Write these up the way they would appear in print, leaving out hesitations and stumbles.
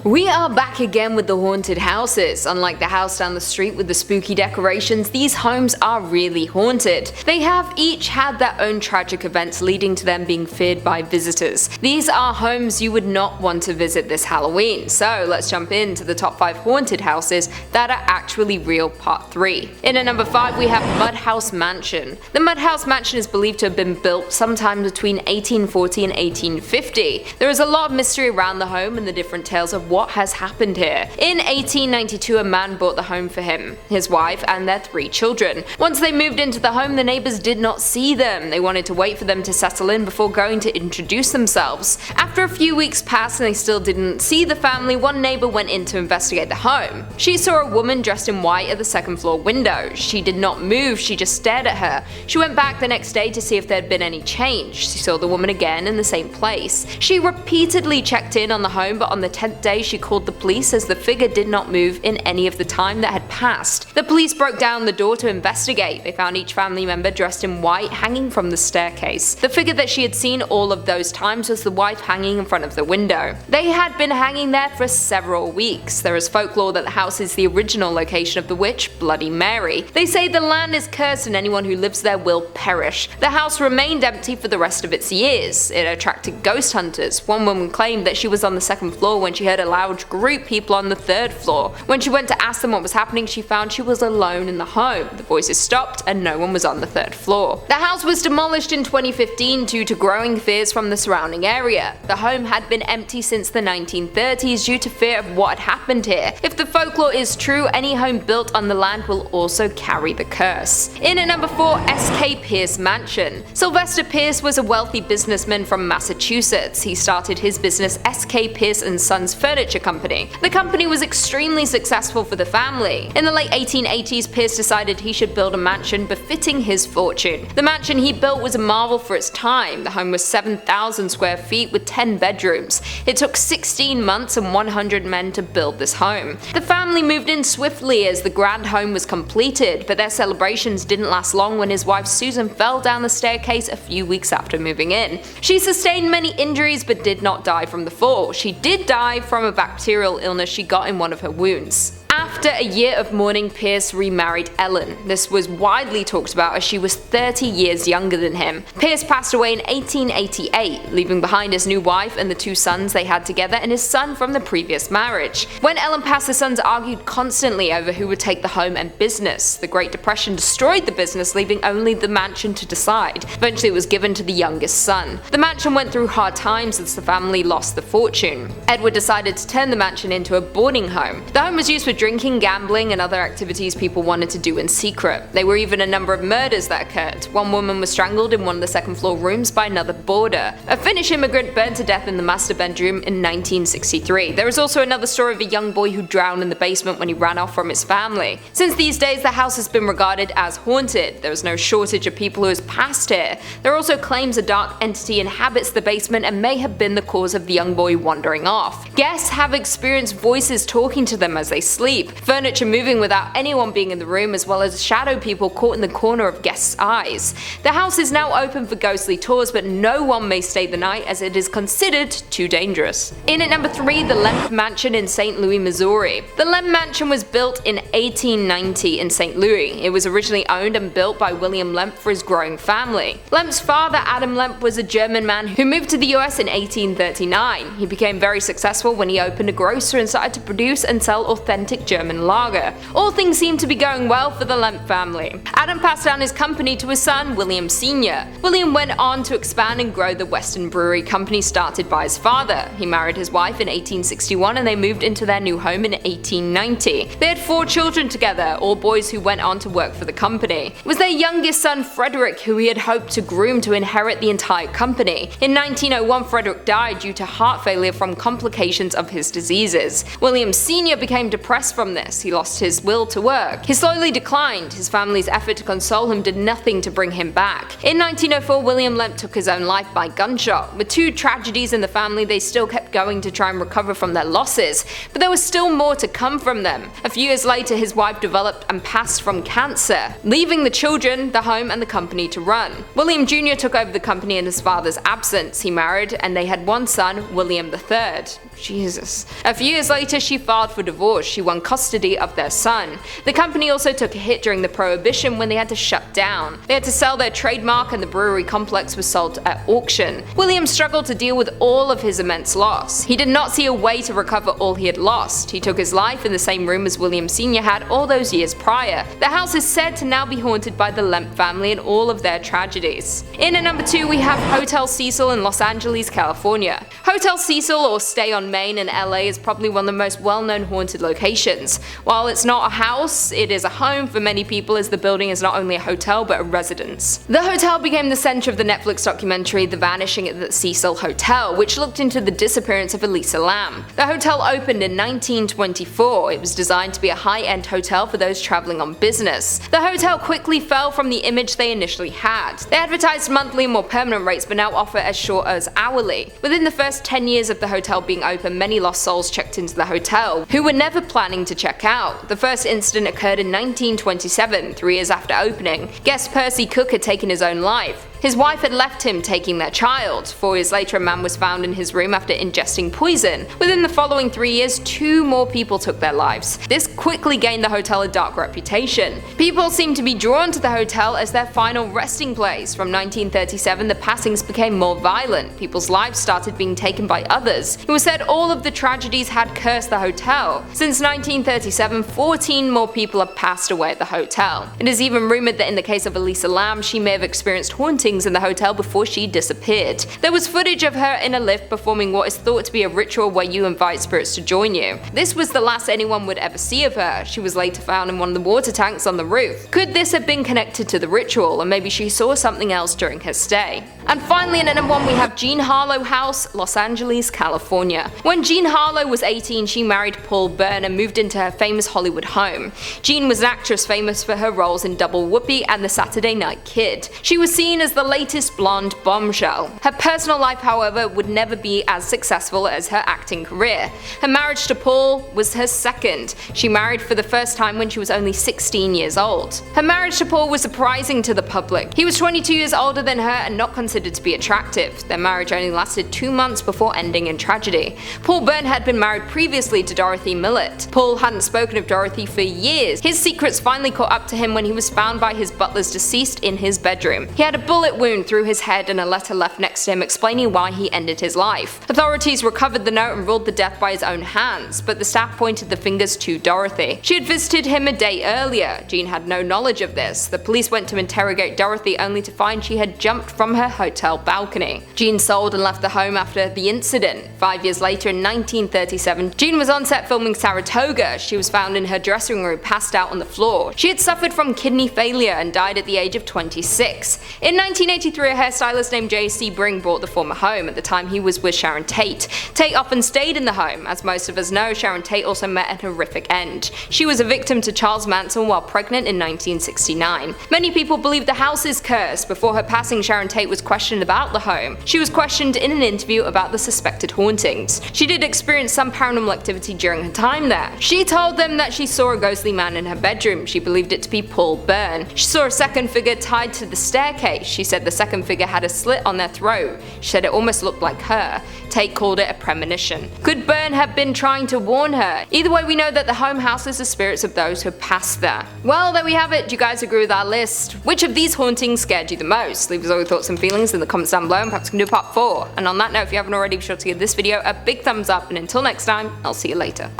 We are back again with the haunted houses. Unlike the house down the street with the spooky decorations, these homes are really haunted. They have each had their own tragic events leading to them being feared by visitors. These are homes you would not want to visit this Halloween, so let's jump into the top 5 haunted houses that are actually real part 3. In at number 5 we have Mudhouse Mansion. The Mudhouse Mansion is believed to have been built sometime between 1840 and 1850. There is a lot of mystery around the home and the different tales of what has happened here. In 1892 a man bought the home for him, his wife and their 3 children. Once they moved into the home the neighbors did not see them. They wanted to wait for them to settle in before going to introduce themselves. After a few weeks passed and they still didn't see the family, one neighbor went in to investigate the home. She saw a woman dressed in white at the second floor window. She did not move, she just stared at her. She went back the next day to see if there had been any change. She saw the woman again in the same place. She repeatedly checked in on the home, but on the 10th day she called the police as the figure did not move in any of the time that had passed. The police broke down the door to investigate. They found each family member dressed in white hanging from the staircase. The figure that she had seen all of those times was the wife hanging in front of the window. They had been hanging there for several weeks. There is folklore that the house is the original location of the witch Bloody Mary. They say the land is cursed and anyone who lives there will perish. The house remained empty for the rest of its years. It attracted ghost hunters. One woman claimed that she was on the second floor when she heard a loud group people on the 3rd floor. When she went to ask them what was happening, she found she was alone in the home. The voices stopped and no one was on the 3rd floor. The house was demolished in 2015 due to growing fears from the surrounding area. The home had been empty since the 1930s due to fear of what had happened here. If the folklore is true, any home built on the land will also carry the curse. In at number 4, S.K. Pierce Mansion. Sylvester Pierce was a wealthy businessman from Massachusetts. He started his business S.K. Pierce & Sons Furniture Company. The company was extremely successful for the family. In the late 1880s, Pierce decided he should build a mansion befitting his fortune. The mansion he built was a marvel for its time. The home was 7,000 square feet with 10 bedrooms. It took 16 months and 100 men to build this home. The family moved in swiftly as the grand home was completed, but their celebrations didn't last long when his wife Susan fell down the staircase a few weeks after moving in. She sustained many injuries but did not die from the fall. She did die from a bacterial illness she got in one of her wounds. After a year of mourning, Pierce remarried Ellen. This was widely talked about as she was 30 years younger than him. Pierce passed away in 1888, leaving behind his new wife and the 2 sons they had together and his son from the previous marriage. When Ellen passed, the sons argued constantly over who would take the home and business. The Great Depression destroyed the business, leaving only the mansion to decide. Eventually it was given to the youngest son. The mansion went through hard times as the family lost the fortune. Edward decided to turn the mansion into a boarding home. The home was used for drinking, gambling, and other activities people wanted to do in secret. There were even a number of murders that occurred. One woman was strangled in one of the second floor rooms by another boarder. A Finnish immigrant burned to death in the master bedroom in 1963. There is also another story of a young boy who drowned in the basement when he ran off from his family. Since these days, the house has been regarded as haunted. There is no shortage of people who has passed here. There are also claims a dark entity inhabits the basement and may have been the cause of the young boy wandering off. Guests have experienced voices talking to them as they sleep, furniture moving without anyone being in the room, as well as shadow people caught in the corner of guests' eyes. The house is now open for ghostly tours, but no one may stay the night as it is considered too dangerous. In at number 3, the Lemp Mansion in St. Louis, Missouri. The Lemp Mansion was built in 1890 in St. Louis. It was originally owned and built by William Lemp for his growing family. Lemp's father, Adam Lemp, was a German man who moved to the US in 1839. He became very successful when he opened a grocery and started to produce and sell authentic German lager. All things seemed to be going well for the Lemp family. Adam passed down his company to his son, William Sr. William went on to expand and grow the Western Brewery Company started by his father. He married his wife in 1861 and they moved into their new home in 1890. They had 4 children together, all boys who went on to work for the company. It was their youngest son, Frederick, who he had hoped to groom to inherit the entire company. In 1901, Frederick died due to heart failure from complications of his diseases. William Sr. became depressed stress from this. He lost his will to work. He slowly declined. His family's effort to console him did nothing to bring him back. In 1904, William Lemp took his own life by gunshot. With two tragedies in the family, they still kept going to try and recover from their losses, but there was still more to come from them. A few years later, his wife developed and passed from cancer, leaving the children, the home, and the company to run. William Jr. took over the company in his father's absence. He married, and they had one son, William III. Jesus. A few years later, she filed for divorce. She won custody of their son. The company also took a hit during the Prohibition when they had to shut down. They had to sell their trademark, and the brewery complex was sold at auction. William struggled to deal with all of his immense loss. He did not see a way to recover all he had lost. He took his life in the same room as William Sr. had all those years prior. The house is said to now be haunted by the Lemp family and all of their tragedies. In at number 2, we have Hotel Cecil in Los Angeles, California. Hotel Cecil, or Stay on Main in LA, is probably one of the most well-known haunted locations. While it's not a house, it is a home for many people, as the building is not only a hotel but a residence. The hotel became the center of the Netflix documentary The Vanishing at the Cecil Hotel, which looked into the disappearance of Elisa Lam. The hotel opened in 1924. It was designed to be a high-end hotel for those traveling on business. The hotel quickly fell from the image they initially had. They advertised monthly and more permanent rates, but now offer as short as hourly. Within the first 10 years of the hotel being open, many lost souls checked into the hotel, who were never planning to check out. The first incident occurred in 1927, 3 years after opening. Guest Percy Cook had taken his own life. His wife had left him, taking their child. 4 years later, a man was found in his room after ingesting poison. Within the following 3 years, 2 more people took their lives. This quickly gained the hotel a dark reputation. People seemed to be drawn to the hotel as their final resting place. From 1937, the passings became more violent. People's lives started being taken by others. It was said all of the tragedies had cursed the hotel. Since 1937, 14 more people have passed away at the hotel. It is even rumored that in the case of Elisa Lam, she may have experienced hauntings in the hotel before she disappeared. There was footage of her in a lift performing what is thought to be a ritual where you invite spirits to join you. This was the last anyone would ever see of her. She was later found in one of the water tanks on the roof. Could this have been connected to the ritual, or maybe she saw something else during her stay? And finally, in at number 1, we have Jean Harlow House, Los Angeles, California. When Jean Harlow was 18, she married Paul Byrne and moved into her famous Hollywood home. Jean was an actress famous for her roles in Double Whoopee and The Saturday Night Kid. She was seen as the latest blonde bombshell. Her personal life, however, would never be as successful as her acting career. Her marriage to Paul was her second. She married for the first time when she was only 16 years old. Her marriage to Paul was surprising to the public. He was 22 years older than her and not considered to be attractive. Their marriage only lasted 2 months before ending in tragedy. Paul Byrne had been married previously to Dorothy Millett. Paul hadn't spoken of Dorothy for years. His secrets finally caught up to him when he was found by his butlers deceased in his bedroom. He had a bullet wound through his head and a letter left next to him explaining why he ended his life. Authorities recovered the note and ruled the death by his own hands, but the staff pointed the fingers to Dorothy. She had visited him a day earlier. Jean had no knowledge of this. The police went to interrogate Dorothy only to find she had jumped from her hotel balcony. Jean sold and left the home after the incident. 5 years later, in 1937, Jean was on set filming Saratoga. She was found in her dressing room passed out on the floor. She had suffered from kidney failure and died at the age of 26. In 1983, a hairstylist named J.C. Bring bought the former home. At the time, he was with Sharon Tate. Tate often stayed in the home. As most of us know, Sharon Tate also met an horrific end. She was a victim to Charles Manson while pregnant in 1969. Many people believe the house is cursed. Before her passing, Sharon Tate was questioned about the home. She was questioned in an interview about the suspected hauntings. She did experience some paranormal activity during her time there. She told them that she saw a ghostly man in her bedroom. She believed it to be Paul Byrne. She saw a second figure tied to the staircase. She said the second figure had a slit on their throat. She said it almost looked like her. Tate called it a premonition. Could Byrne have been trying to warn her? Either way, we know that the home houses the spirits of those who passed there. Well, there we have it. Do you guys agree with our list? Which of these hauntings scared you the most? Leave us all your thoughts and feelings in the comments down below, and perhaps we can do part 4. And on that note, if you haven't already, be sure to give this video a big thumbs up, and until next time, I'll see you later.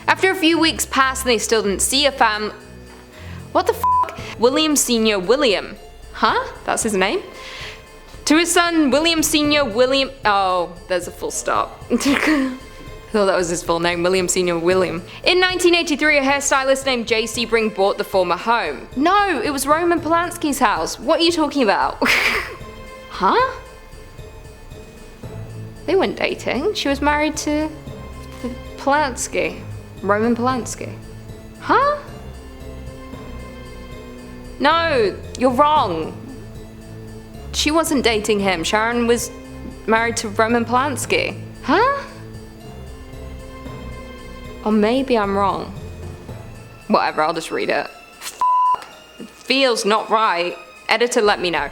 After a few weeks passed and they still didn't see a What the f***? William Sr. William. Huh? That's his name? To his son, William Sr. William. Oh, there's a full stop. I thought that was his full name, William Sr. William. In 1983, a hairstylist named J.C. Bring bought the former home. No, it was Roman Polanski's house. What are you talking about? Huh? They weren't dating. She was married to Polanski. Roman Polanski. Huh? No, you're wrong. She wasn't dating him. Sharon was married to Roman Polanski. Huh? Or maybe I'm wrong. Whatever, I'll just read it. It feels not right. Editor, let me know.